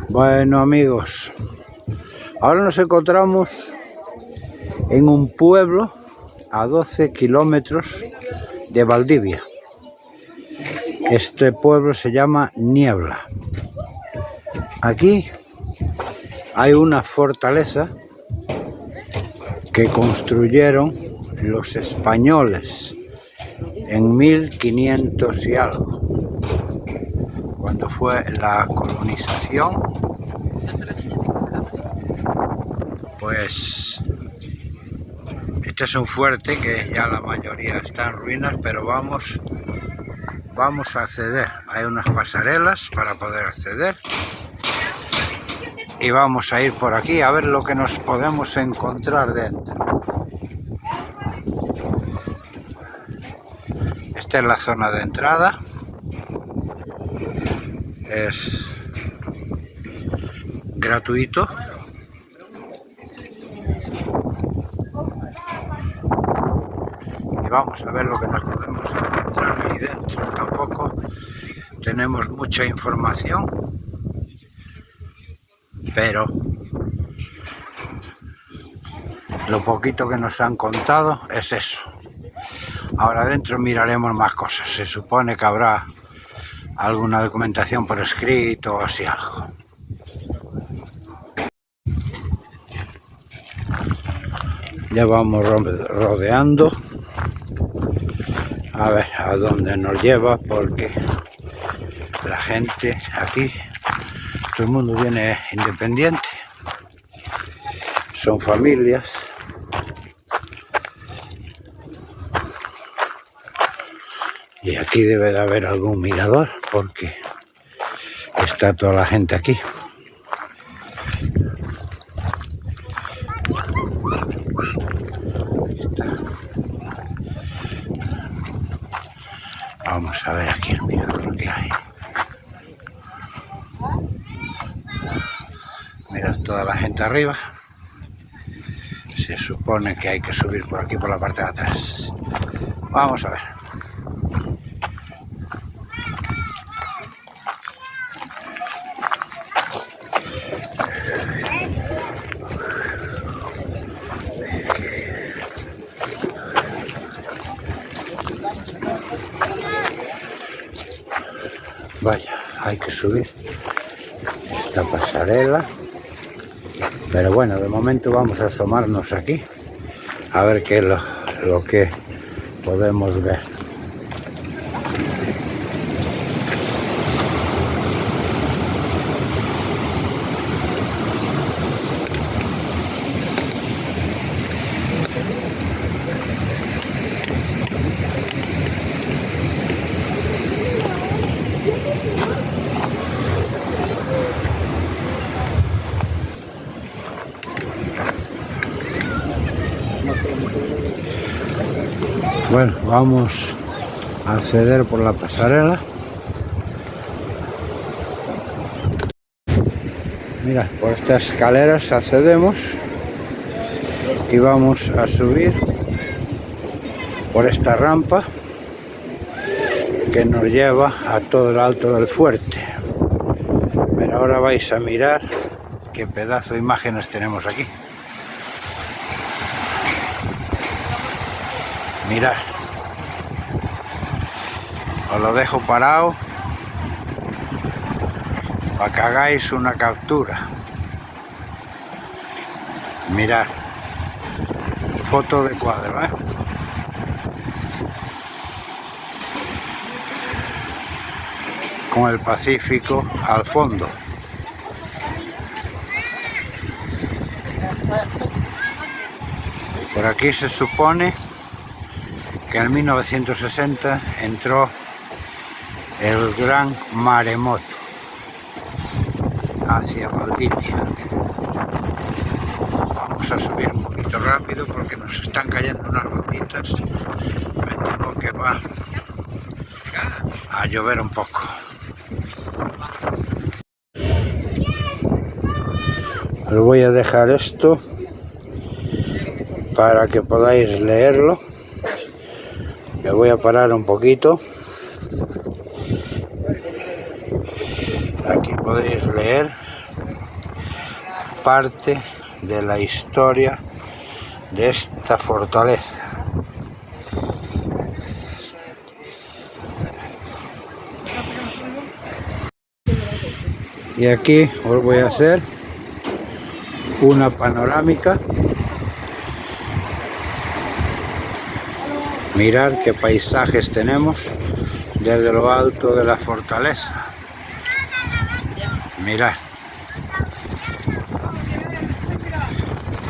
Bueno, amigos, ahora nos encontramos en un pueblo a 12 kilómetros de Valdivia. Este pueblo se llama Niebla. Aquí hay una fortaleza que construyeron los españoles en 1500 y algo, cuando fue la colonización. Pues este es un fuerte que ya la mayoría está en ruinas, pero vamos a acceder. Hay unas pasarelas para poder acceder y vamos a ir por aquí a ver lo que nos podemos encontrar dentro. Esta es la zona de entrada. Es gratuito. Y vamos a ver lo que nos podemos encontrar ahí dentro. Tampoco tenemos mucha información, pero lo poquito que nos han contado es eso. Ahora adentro miraremos más cosas. Se supone que habrá alguna documentación por escrito o así algo. Ya vamos rodeando a ver a dónde nos lleva, porque la gente aquí, todo el mundo viene independiente, son familias. Y aquí debe de haber algún mirador, porque está toda la gente aquí. Aquí está. Vamos a ver aquí el mirador que hay. Mirad toda la gente arriba. Se supone que hay que subir por aquí, por la parte de atrás. Vamos a ver. Vaya, hay que subir esta pasarela, pero bueno, de momento vamos a asomarnos aquí a ver qué es lo que podemos ver. Bueno, vamos a acceder por la pasarela. Mira, por estas escaleras accedemos y vamos a subir por esta rampa que nos lleva a todo el alto del fuerte. Pero ahora vais a mirar qué pedazo de imágenes tenemos aquí. Mirad, os lo dejo parado para que hagáis una captura. Mirad, foto de cuadro, ¿eh? Con el Pacífico al fondo. Por aquí se supone que en 1960 entró el gran maremoto hacia Valdivia. Vamos a subir un poquito rápido porque nos están cayendo unas gotitas. Me temo que va a llover un poco. Os voy a dejar esto para que podáis leerlo. Me voy a parar un poquito Aquí podéis leer parte de la historia de esta fortaleza. Y aquí os voy a hacer una panorámica. Mirad qué paisajes tenemos desde lo alto de la fortaleza. Mirad,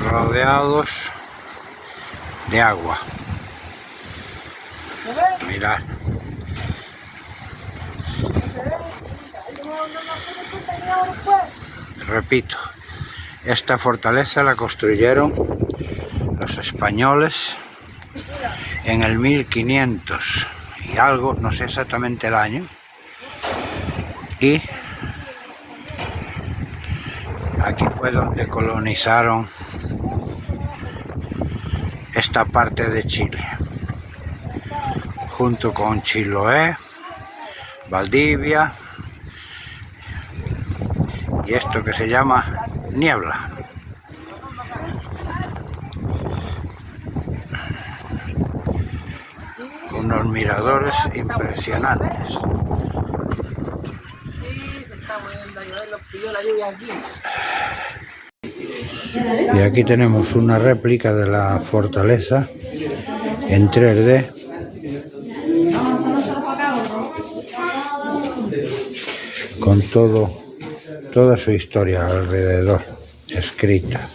rodeados de agua. Mirad. Repito, esta fortaleza la construyeron los españoles en el 1500 y algo, no sé exactamente el año, y aquí fue donde colonizaron esta parte de Chile, junto con Chiloé, Valdivia y esto que se llama Niebla. Unos miradores impresionantes. Y aquí tenemos una réplica de la fortaleza en 3D. Con toda su historia alrededor escrita.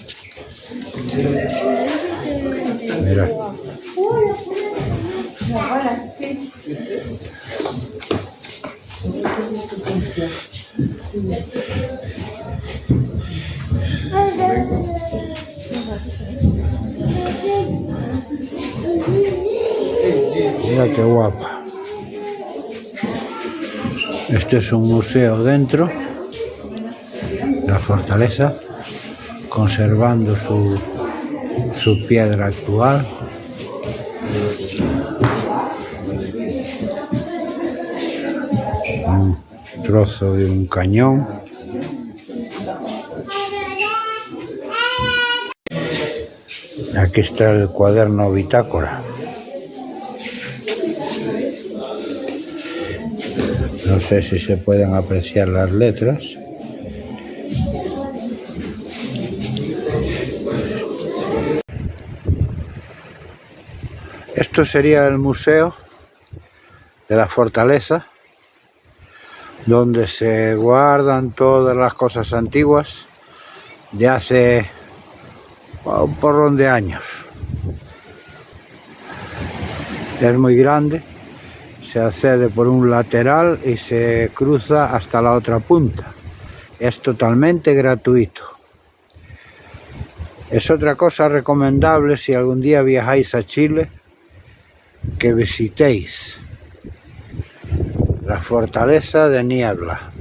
Mirad. Mira qué guapa. Este es un museo dentro de la fortaleza, conservando su piedra actual. Un trozo de un cañón. Aquí está el cuaderno bitácora. No sé si se pueden apreciar las letras. Esto sería el museo de la fortaleza, donde se guardan todas las cosas antiguas de hace un porrón de años. Es muy grande, se accede por un lateral y se cruza hasta la otra punta. Es totalmente gratuito. Es otra cosa recomendable si algún día viajáis a Chile, que visitéis la fortaleza de Niebla.